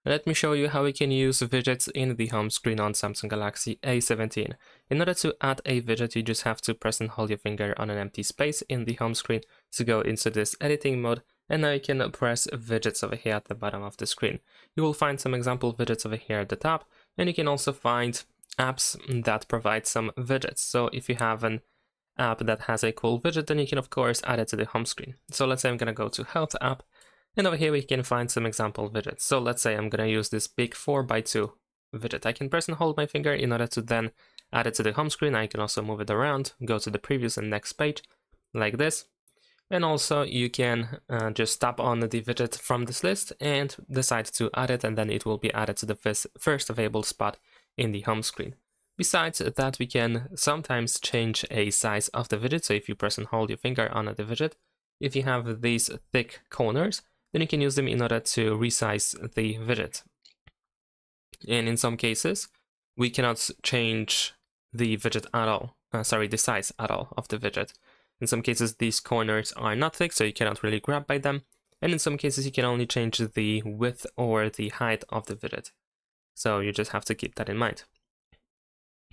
Let me show you how we can use widgets in the home screen on Samsung Galaxy A17. In order to add a widget, you just have to press and hold your finger on an empty space in the home screen to go into this editing mode, and now you can press widgets over here at the bottom of the screen. You will find some example widgets over here at the top, and you can also find apps that provide some widgets. So if you have an app that has a cool widget, then you can of course add it to the home screen. So let's say I'm gonna go to Health app, and over here we can find some example widgets. So let's say I'm gonna use this big 4x2 widget. I can press and hold my finger in order to then add it to the home screen. I can also move it around, go to the previous and next page like this. And also you can just tap on the widget from this list and decide to add it, and then it will be added to the first available spot in the home screen. Besides that, we can sometimes change a size of the widget. So if you press and hold your finger on the widget, if you have these thick corners, then you can use them in order to resize the widget. And in some cases, we cannot change the widget at all. The size at all of the widget. In some cases, these corners are not thick, so you cannot really grab by them. And in some cases, you can only change the width or the height of the widget. So you just have to keep that in mind.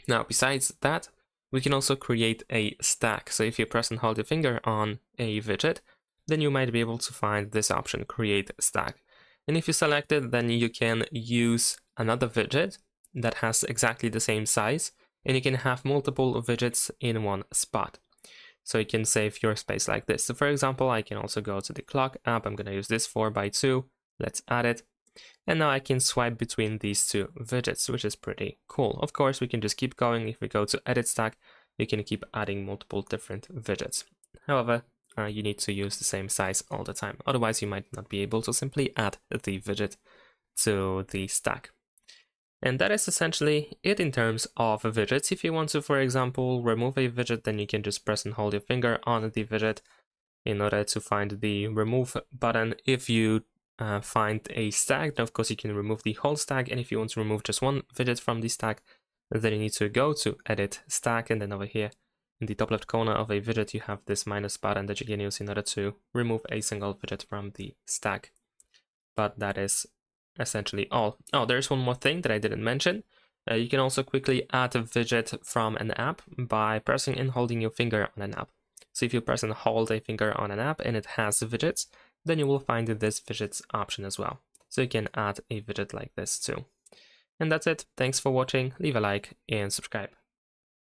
Now, besides that, we can also create a stack. So if you press and hold your finger on a widget, then you might be able to find this option, create stack. And if you select it, then you can use another widget that has exactly the same size, and you can have multiple widgets in one spot. So you can save your space like this. So for example, I can also go to the clock app. I'm going to use this 4x2. Let's add it. And now I can swipe between these two widgets, which is pretty cool. Of course, we can just keep going. If we go to edit stack, you can keep adding multiple different widgets. However, you need to use the same size all the time. Otherwise, you might not be able to simply add the widget to the stack. And that is essentially it in terms of widgets. If you want to, for example, remove a widget, then you can just press and hold your finger on the widget in order to find the remove button. If you find a stack, then of course you can remove the whole stack. And if you want to remove just one widget from the stack, then you need to go to edit stack, and then over here in the top left corner of a widget, you have this minus button that you can use in order to remove a single widget from the stack. But that is essentially all. Oh, there's one more thing that I didn't mention. You can also quickly add a widget from an app by pressing and holding your finger on an app. So if you press and hold a finger on an app and it has widgets, then you will find this widgets option as well. So you can add a widget like this too. And that's it. Thanks for watching. Leave a like and subscribe.